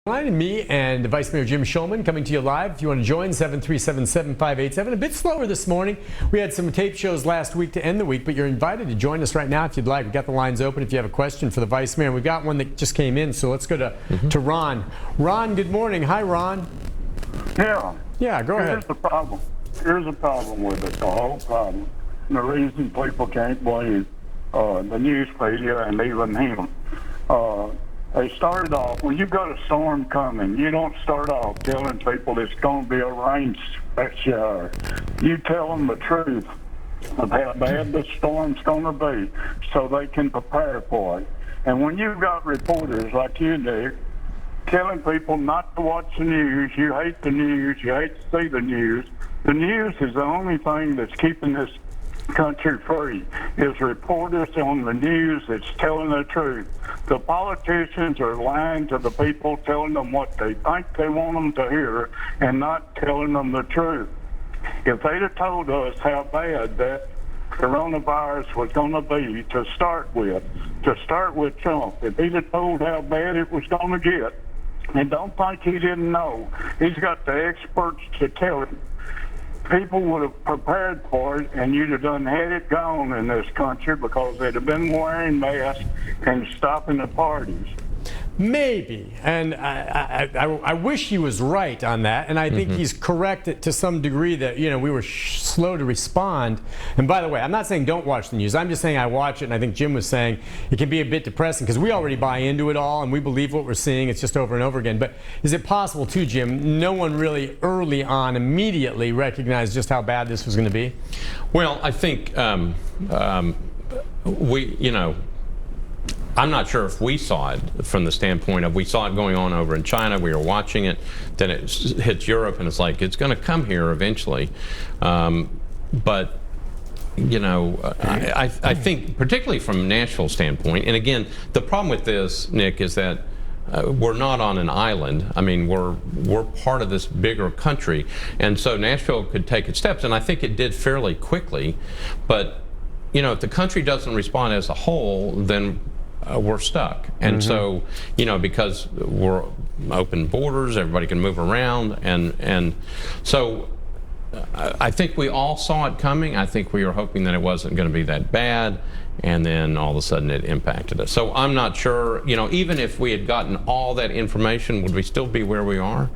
Me and Vice Mayor Jim Shulman coming to you live. If you want to join, 737-7587. A bit slower this morning. We had some tape shows last week to end the week, but you're invited to join us right now if you'd like. We've got the lines open if you have a question for the Vice Mayor. We've got one that just came in, so let's go to Ron. Ron, good morning. Hi, Ron. Yeah, go ahead. Here's the problem. Here's the problem with it, the whole problem. And the reason people can't believe the news media and even him. They started off, when you got a storm coming, you don't start off telling people it's going to be a rain shower. You tell them the truth of how bad the storm's going to be so they can prepare for it. And when you've got reporters like you do, telling people not to watch the news, you hate the news, you hate to see the news is the only thing that's keeping this country free, is reporters on the news that's telling the truth. The politicians are lying to the people, telling them what they think they want them to hear and not telling them the truth. If they'd have told us how bad that coronavirus was going to be to start with Trump, if he'd have told how bad it was going to get, and don't think he didn't know, he's got the experts to tell him, people would have prepared for it, and you'd have done had it gone in this country because they'd have been wearing masks and stopping the parties. Maybe, and I wish he was right on that, and I think he's correct to some degree that, you know, we were slow to respond. And by the way, I'm not saying don't watch the news. I'm just saying I watch it, and I think Jim was saying it can be a bit depressing because we already buy into it all, and we believe what we're seeing. It's just over and over again. But is it possible, too, Jim, no one really early on immediately recognized just how bad this was going to be? Well, I think I'm not sure if we saw it from the standpoint of we saw it going on over in China, we were watching it, then it hits Europe, and it's like it's going to come here eventually. But, you know, I think particularly from a national standpoint, and again, the problem with this, Nick, is that we're not on an island. I mean, we're part of this bigger country, and so Nashville could take its steps, and I think it did fairly quickly. But, you know, if the country doesn't respond as a whole, then we're stuck. And so, you know, because we're open borders, everybody can move around, and so I think we all saw it coming. I think we were hoping that it wasn't going to be that bad, and then all of a sudden it impacted us. So I'm not sure, you know, even if we had gotten all that information, would we still be where we are?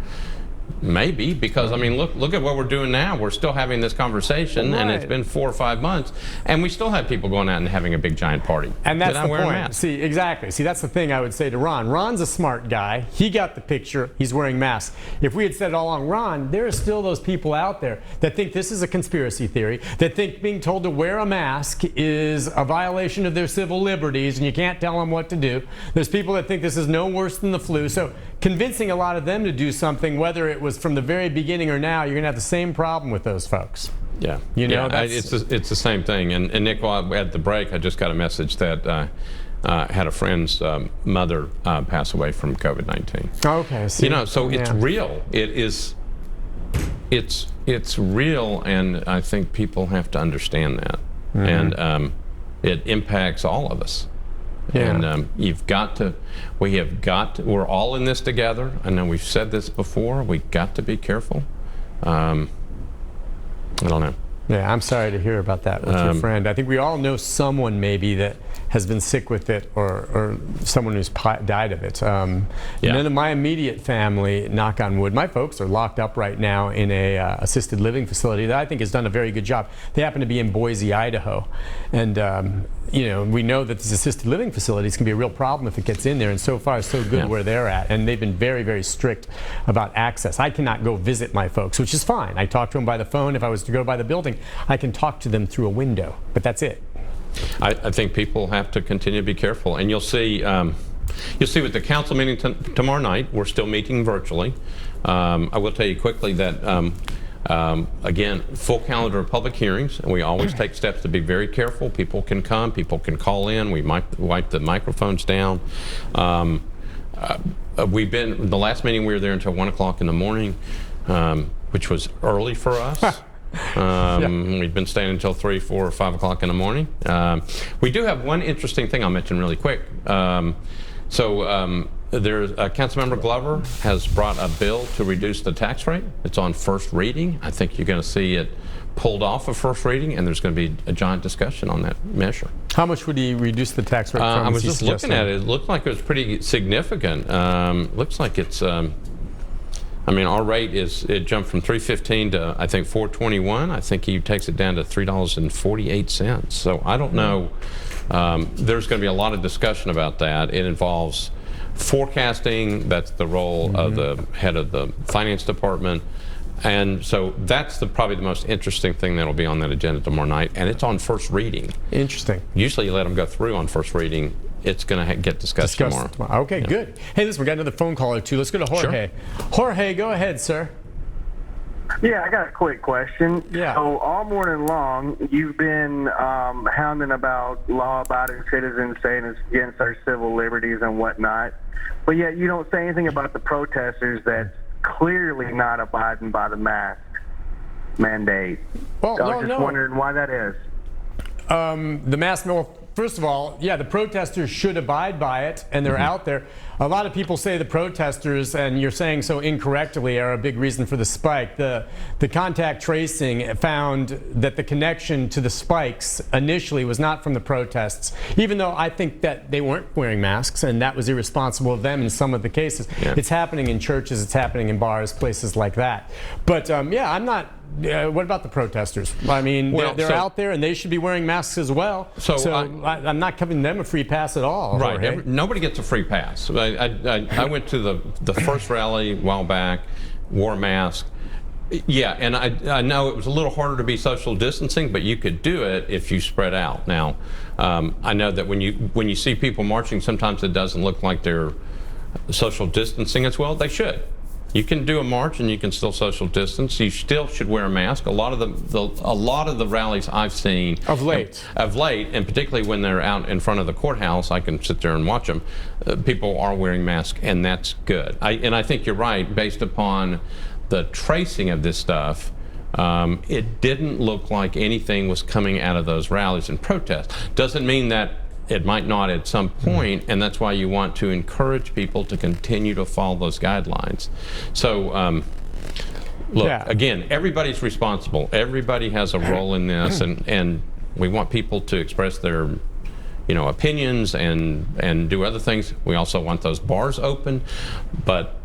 Maybe, because I mean, look at what we're doing now. We're still having this conversation, and it's been 4 or 5 months, and we still have people going out and having a big giant party. And that's the point. See, exactly. See, that's the thing I would say to Ron. Ron's a smart guy. He got the picture. He's wearing masks. If we had said it all along, Ron, there are still those people out there that think this is a conspiracy theory, that think being told to wear a mask is a violation of their civil liberties, and you can't tell them what to do. There's people that think this is no worse than the flu. So convincing a lot of them to do something, whether it was from the very beginning or now, you're going to have the same problem with those folks. Yeah, you know, it's the same thing. And Nick, while at the break, I just got a message that had a friend's mother pass away from COVID-19. Okay, see. You know, so it's real. It is. It's real, and I think people have to understand that, and it impacts all of us. Yeah. And we're all in this together. I know we've said this before, we got to be careful. I don't know. Yeah, I'm sorry to hear about that with your friend. I think we all know someone maybe that has been sick with it, or someone who's died of it. None of my immediate family, knock on wood, my folks are locked up right now in a assisted living facility that I think has done a very good job. They happen to be in Boise, Idaho, and you know, we know that these assisted living facilities can be a real problem if it gets in there, and so far so good where they're at, and they've been very, very strict about access. I cannot go visit my folks, which is fine. I talk to them by the phone. If I was to go by the building, I can talk to them through a window, but that's it. I think people have to continue to be careful, and you'll see with the council meeting tomorrow night, we're still meeting virtually. I will tell you quickly that again, full calendar of public hearings, and we always take steps to be very careful. People can come, people can call in. We might wipe the microphones down. The last meeting we were there until 1 o'clock in the morning, which was early for us. We've been staying until 3, 4, or 5 o'clock in the morning. We do have one interesting thing I'll mention really quick. there's Councilmember Glover has brought a bill to reduce the tax rate. It's on first reading. I think you're going to see it pulled off of first reading, and there's going to be a giant discussion on that measure. How much would he reduce the tax rate from? I was just looking at it. It looked like it was pretty significant. Looks like it's. I mean, our rate it jumped from $3.15 to I think $4.21. I think he takes it down to $3.48. So I don't know. There's going to be a lot of discussion about that. It involves forecasting. That's the role of the head of the finance department. And so that's probably the most interesting thing that'll be on that agenda tomorrow night. And it's on first reading. Interesting. Usually you let them go through on first reading. It's going to get discussed tomorrow. Okay, good. Hey, listen, we got another phone call or two. Let's go to Jorge. Sure. Jorge, go ahead, sir. Yeah, I got a quick question. Yeah. So all morning long, you've been hounding about law-abiding citizens, saying it's against our civil liberties and whatnot, but yet you don't say anything about the protesters that's clearly not abiding by the mask mandate. Well, so I was just wondering why that is. The mask, well, first of all, yeah, the protesters should abide by it, and they're out there. A lot of people say the protesters, and you're saying so incorrectly, are a big reason for the spike. The contact tracing found that the connection to the spikes initially was not from the protests, even though I think that they weren't wearing masks, and that was irresponsible of them in some of the cases. Yeah. It's happening in churches, it's happening in bars, places like that. But yeah, I'm not. What about the protesters? I mean, they're out there and they should be wearing masks as well. So I'm not giving them a free pass at all. Right. Nobody gets a free pass. I went to the first rally a while back, wore a mask. Yeah, and I know it was a little harder to be social distancing, but you could do it if you spread out. Now, I know that when you see people marching, sometimes it doesn't look like they're social distancing as well. They should. You can do a march and you can still social distance. You still should wear a mask. A lot of the rallies I've seen of late, and particularly when they're out in front of the courthouse, I can sit there and watch them. People are wearing masks, and that's good. I think you're right. Based upon the tracing of this stuff, it didn't look like anything was coming out of those rallies and protests. Doesn't mean that it might not at some point, and that's why you want to encourage people to continue to follow those guidelines. So, look, again, everybody's responsible. Everybody has a role in this, and we want people to express their, opinions and do other things. We also want those bars open, but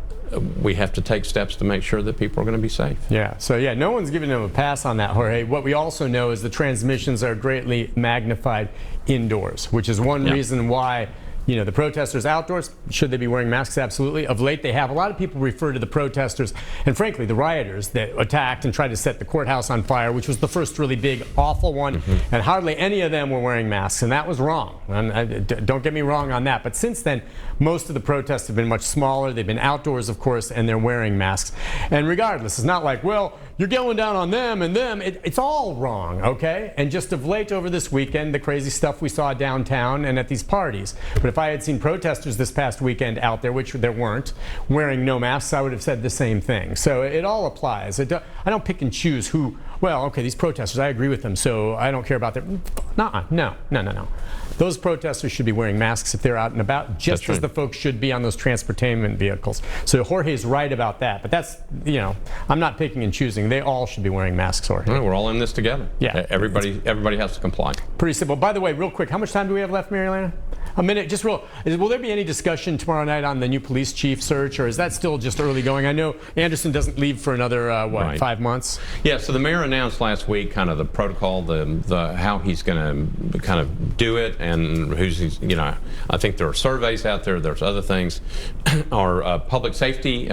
we have to take steps to make sure that people are going to be safe. Yeah, so yeah, no one's giving them a pass on that, Jorge. What we also know is the transmissions are greatly magnified indoors, which is one reason why the protesters outdoors, should they be wearing masks? Absolutely. Of late, they have. A lot of people refer to the protesters and, frankly, the rioters that attacked and tried to set the courthouse on fire, which was the first really big, awful one, and hardly any of them were wearing masks, and that was wrong. And don't get me wrong on that. But since then, most of the protests have been much smaller. They've been outdoors, of course, and they're wearing masks. And regardless, it's not like, well, you're going down on them and them. It's all wrong, okay? And just of late over this weekend, the crazy stuff we saw downtown and at these parties. But if I had seen protesters this past weekend out there, which there weren't, wearing no masks, I would have said the same thing. So it all applies. I don't pick and choose who, well, okay, these protesters, I agree with them, so I don't care about them. No. Those protesters should be wearing masks if they're out and about, just as the folks should be on those transportation vehicles. So Jorge's right about that. But that's, I'm not picking and choosing. They all should be wearing masks, Jorge. Well, we're all in this together. Yeah. Everybody has to comply. Pretty simple. By the way, real quick, how much time do we have left, Mary Elena? A minute. Just will there be any discussion tomorrow night on the new police chief search, or is that still just early going? I know Anderson doesn't leave for another, 5 months? Yeah, so the mayor announced last week kind of the protocol, the how he's going to kind of do it, and I think there are surveys out there, there's other things. Our public safety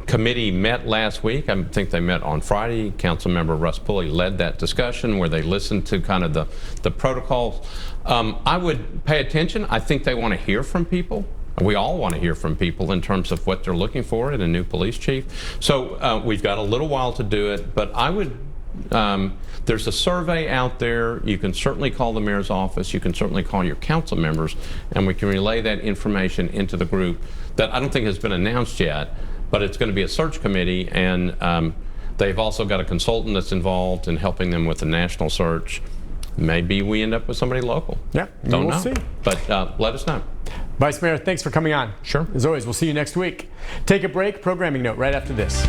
committee met last week. I think they met on Friday. Councilmember Russ Pulley led that discussion where they listened to kind of the protocols. I would pay attention. I think they want to hear from people. We all want to hear from people in terms of what they're looking for in a new police chief. So we've got a little while to do it, but I would there's a survey out there. You can certainly call the mayor's office. You can certainly call your council members, and we can relay that information into the group that I don't think has been announced yet, but it's going to be a search committee, and they've also got a consultant that's involved in helping them with the national search. Maybe we end up with somebody local. Yeah, Don't we'll know. see. But let us know. Vice Mayor, thanks for coming on. Sure. As always, we'll see you next week. Take a break. Programming note right after this.